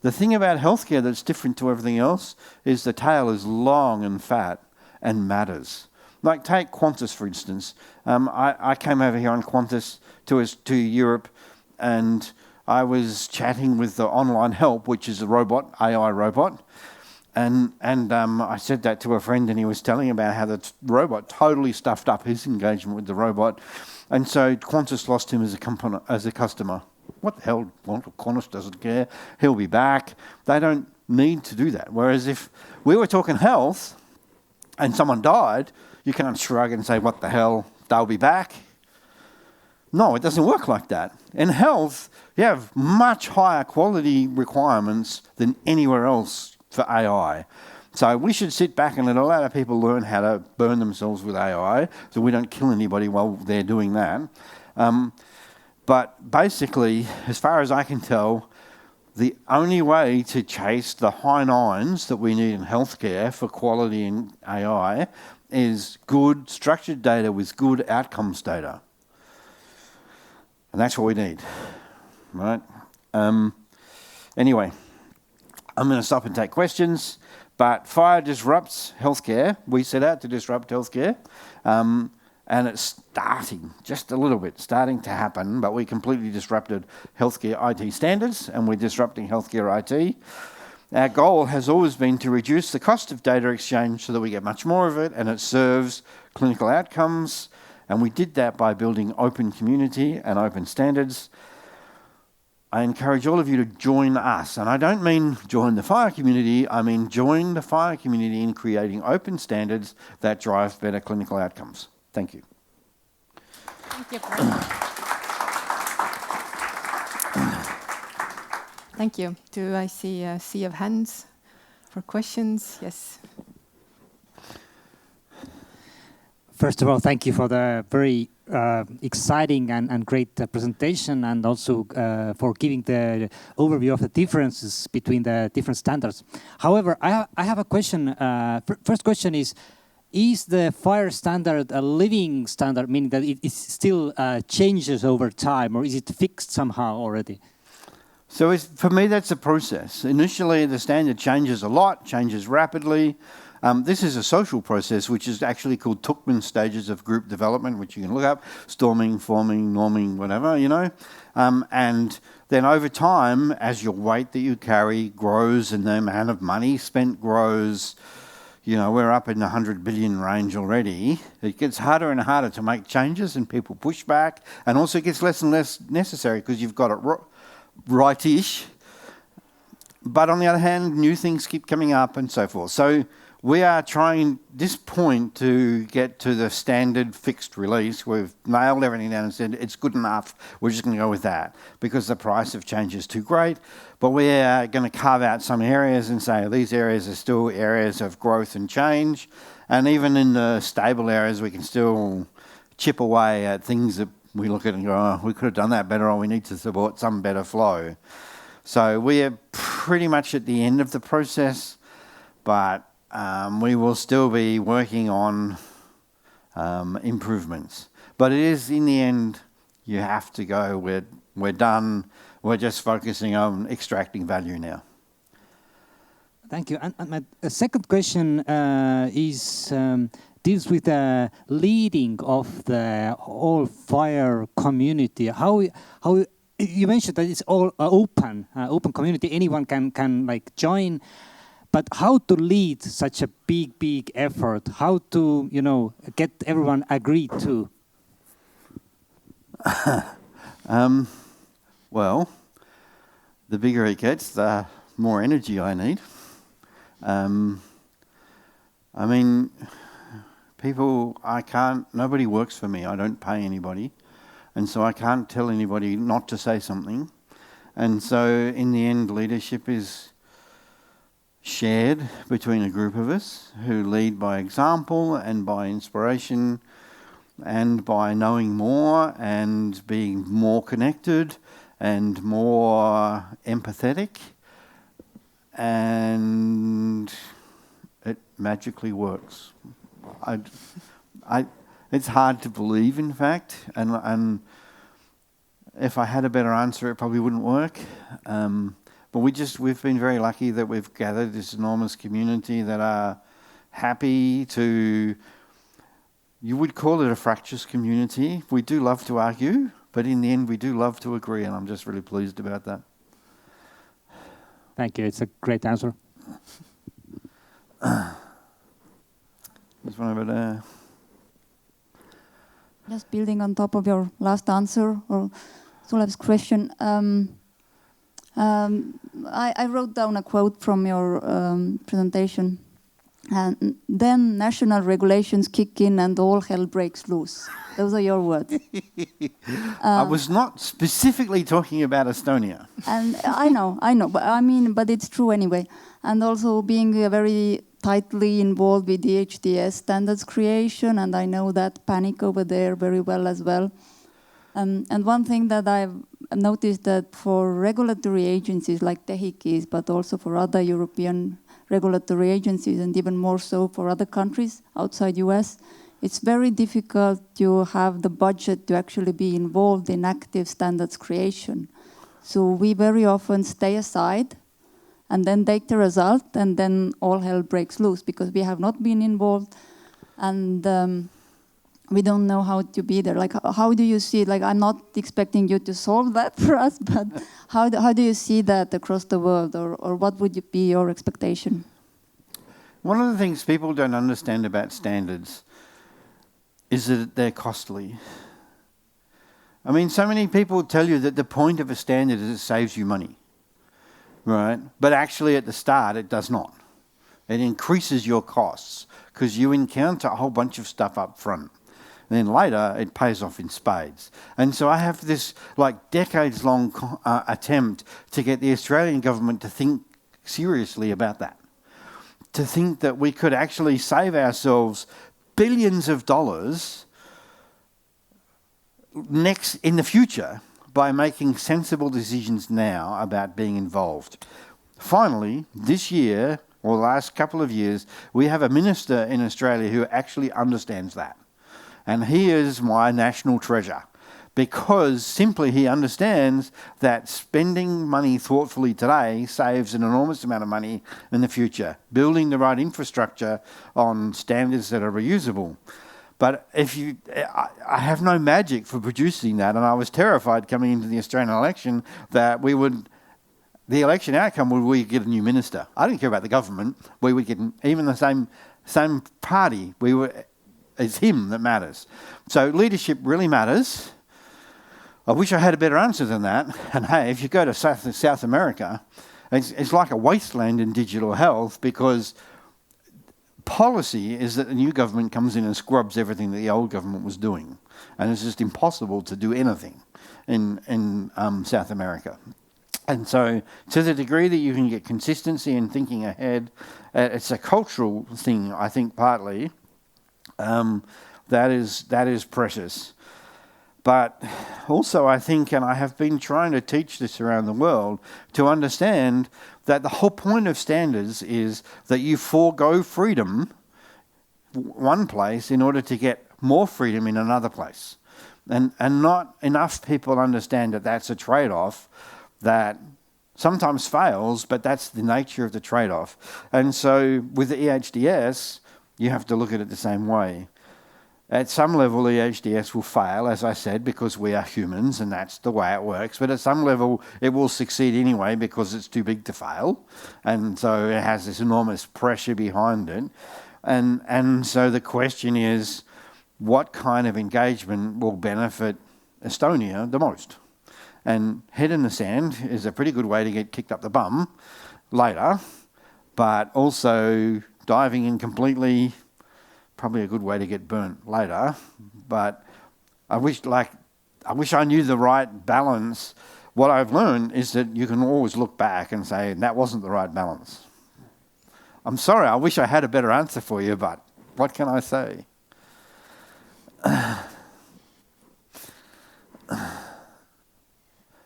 The thing about healthcare that's different to everything else is the tail is long and fat and matters. Like take Qantas, for instance. I came over here on Qantas to Europe, and I was chatting with the online help, which is a robot, AI robot. And I said that to a friend, and he was telling about how the robot totally stuffed up his engagement with the robot. And so Qantas lost him as a customer. What the hell? Qantas doesn't care. He'll be back. They don't need to do that. Whereas if we were talking health and someone died, you can't shrug and say, what the hell, they'll be back. No, it doesn't work like that. In health, you have much higher quality requirements than anywhere else for AI. So we should sit back and let a lot of people learn how to burn themselves with AI so we don't kill anybody while they're doing that. But basically, as far as I can tell, the only way to chase the high nines that we need in healthcare for quality in AI is good structured data with good outcomes data. And that's what we need, right? Anyway, I'm going to stop and take questions. But FHIR disrupts healthcare. We set out to disrupt healthcare. And it's starting, just a little bit, starting to happen. But we completely disrupted healthcare IT standards, and we're disrupting healthcare IT. Our goal has always been to reduce the cost of data exchange so that we get much more of it, and it serves clinical outcomes. And we did that by building open community and open standards. I encourage all of you to join us. And I don't mean join the FHIR community, I mean join the FHIR community in creating open standards that drive better clinical outcomes. Thank you. Thank you. Thank you. Do I see a sea of hands for questions? Yes. First of all, thank you for the very exciting and great presentation, and also for giving the overview of the differences between the different standards. However, I have a question. First question is the FHIR standard a living standard, meaning that it still changes over time, or is it fixed somehow already? So for me, that's a process. Initially, the standard changes a lot, changes rapidly. This is a social process, which is actually called Tuckman stages of group development, which you can look up, storming, forming, norming, whatever, you know. And then over time, as your weight that you carry grows and the amount of money spent grows, we're up in the 100 billion range already. It gets harder and harder to make changes and people push back, and also it gets less and less necessary because you've got it right-ish. But on the other hand, new things keep coming up and so forth. So we are trying this point to get to the standard fixed release. We've nailed everything down and said it's good enough. We're just going to go with that because the price of change is too great. But we are going to carve out some areas and say these areas are still areas of growth and change. And even in the stable areas, we can still chip away at things that we look at and go, oh, we could have done that better, or we need to support some better flow. So we are pretty much at the end of the process, but we will still be working on improvements. But it is, in the end, you have to go, we're done, we're just focusing on extracting value now. Thank you. And my second question deals with the leading of the whole FHIR community. How you mentioned that it's all open community. Anyone can like join. But how to lead such a big effort? How to get everyone agreed to? Well, the bigger it gets, the more energy I need. I mean, nobody works for me. I don't pay anybody. And so I can't tell anybody not to say something. And so in the end, leadership is shared between a group of us who lead by example and by inspiration and by knowing more and being more connected and more empathetic. And it magically works. It's hard to believe, in fact, and if I had a better answer, it probably wouldn't work. But we've been very lucky that we've gathered this enormous community that are happy to, you would call it a fractious community. We do love to argue, but in the end we do love to agree, and I'm just really pleased about that. Thank you. It's a great answer. There's one over there. Just building on top of your last answer, or Sulev's question, I wrote down a quote from your presentation. And then national regulations kick in and all hell breaks loose. Those are your words. I was not specifically talking about Estonia. And I know, but it's true anyway. And also being very tightly involved with the HTS standards creation, and I know that panic over there very well as well. And one thing that I've noticed that for regulatory agencies like TEHIK is, but also for other European regulatory agencies, and even more so for other countries outside US, it's very difficult to have the budget to actually be involved in active standards creation. So we very often stay aside and then take the result, and then all hell breaks loose because we have not been involved, and we don't know how to be there. Like, how do you see, like, I'm not expecting you to solve that for us, but how do you see that across the world, or what would be your expectation? One of the things people don't understand about standards is that they're costly. I mean, so many people tell you that the point of a standard is it saves you money, right? But actually at the start, it does not. It increases your costs because you encounter a whole bunch of stuff up front. And then later, it pays off in spades. And so I have this like decades-long attempt to get the Australian government to think seriously about that. To think that we could actually save ourselves billions of dollars in the future by making sensible decisions now about being involved. Finally, this year, or the last couple of years, we have a minister in Australia who actually understands that. And he is my national treasure because simply he understands that spending money thoughtfully today saves an enormous amount of money in the future, building the right infrastructure on standards that are reusable. But I have no magic for producing that, and I was terrified coming into the Australian election that the election outcome would we get a new minister. I didn't care about the government. We would get even the same same party. It's him that matters. So leadership really matters. I wish I had a better answer than that. And hey, if you go to South America, it's like a wasteland in digital health, because policy is that the new government comes in and scrubs everything that the old government was doing. And it's just impossible to do anything in South America. And so to the degree that you can get consistency in thinking ahead, it's a cultural thing, I think, partly, that is precious. But also I think, and I have been trying to teach this around the world, to understand that the whole point of standards is that you forego freedom one place in order to get more freedom in another place. And not enough people understand that that's a trade-off that sometimes fails, but that's the nature of the trade-off. And so with the EHDS, you have to look at it the same way. At some level, the EHDS will fail, as I said, because we are humans and that's the way it works. But at some level, it will succeed anyway because it's too big to fail. And so it has this enormous pressure behind it. And so the question is, what kind of engagement will benefit Estonia the most? And head in the sand is a pretty good way to get kicked up the bum later, but also diving in completely, probably a good way to get burnt later. But I wish I knew the right balance. What I've learned is that you can always look back and say, that wasn't the right balance. I'm sorry, I wish I had a better answer for you, but what can I say?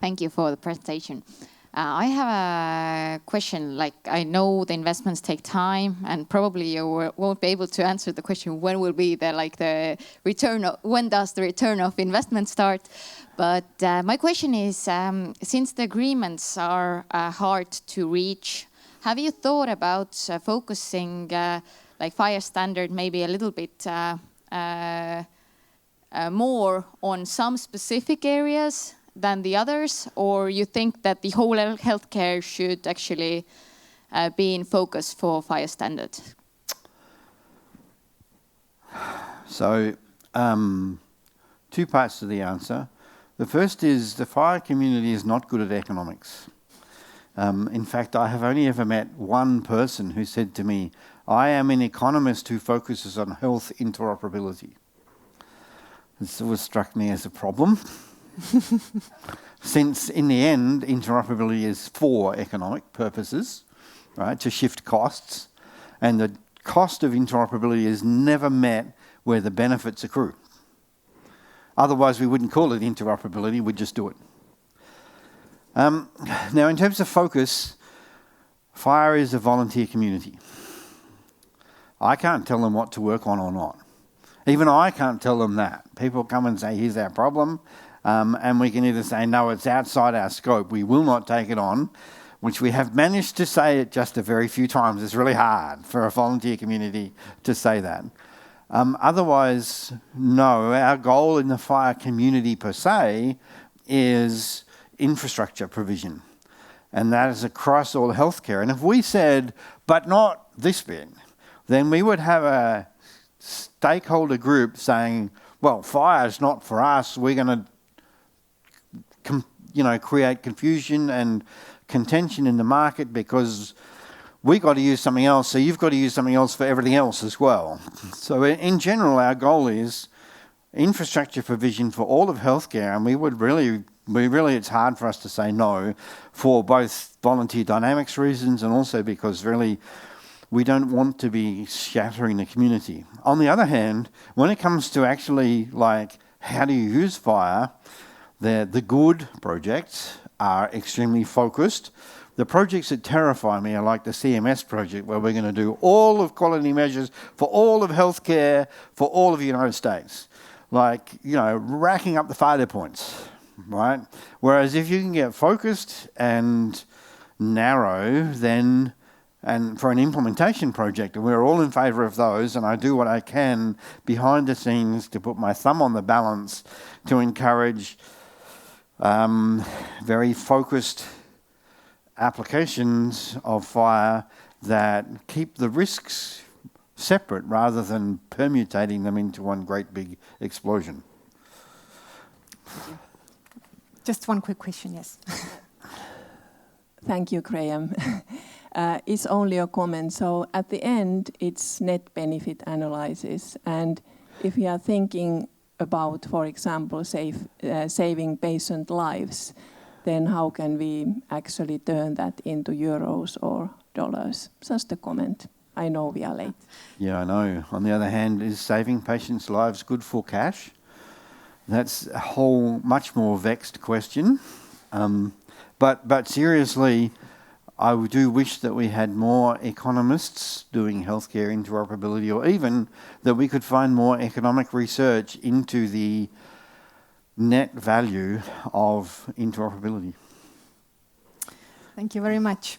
Thank you for the presentation. I have a question. Like, I know the investments take time, and probably you won't be able to answer the question when will be the return. When does the return of investment start? But my question is, since the agreements are hard to reach, have you thought about focusing like FHIR standard maybe a little bit more on some specific areas than the others, or you think that the whole healthcare should actually be in focus for FHIR standard? So, two parts to the answer. The first is the FHIR community is not good at economics. In fact, I have only ever met one person who said to me, I am an economist who focuses on health interoperability. This always struck me as a problem. Since in the end, interoperability is for economic purposes, right, to shift costs, and the cost of interoperability is never met where the benefits accrue. Otherwise, we wouldn't call it interoperability, we'd just do it. Now, in terms of focus, FHIR is a volunteer community. I can't tell them what to work on or not. Even I can't tell them that. People come and say, here's our problem. And we can either say, no, it's outside our scope, we will not take it on, which we have managed to say it just a very few times. It's really hard for a volunteer community to say that. Otherwise, no, our goal in the FHIR community per se is infrastructure provision. And that is across all healthcare. And if we said, but not this bit, then we would have a stakeholder group saying, well, FHIR is not for us, we're going to create confusion and contention in the market because we got to use something else, so you've got to use something else for everything else as well. So in general, our goal is infrastructure provision for all of healthcare, and we really, it's hard for us to say no for both volunteer dynamics reasons and also because really we don't want to be shattering the community. On the other hand, when it comes to actually like how do you use FHIR, the good projects are extremely focused. The projects that terrify me are like the CMS project, where we're going to do all of quality measures for all of healthcare for all of the United States. Like, racking up the failure points, right? Whereas if you can get focused and narrow, then, and for an implementation project, and we're all in favour of those, and I do what I can behind the scenes to put my thumb on the balance to encourage very focused applications of FHIR that keep the risks separate rather than permutating them into one great big explosion. Just one quick question, yes. Thank you, Grahame. It's only a comment. So at the end, it's net benefit analysis. And if we are thinking about, for example, saving patient lives, then how can we actually turn that into euros or dollars? Just a comment. I know we are late. Yeah, I know. On the other hand, is saving patients' lives good for cash? That's a whole much more vexed question. But seriously, I do wish that we had more economists doing healthcare interoperability, or even that we could find more economic research into the net value of interoperability. Thank you very much.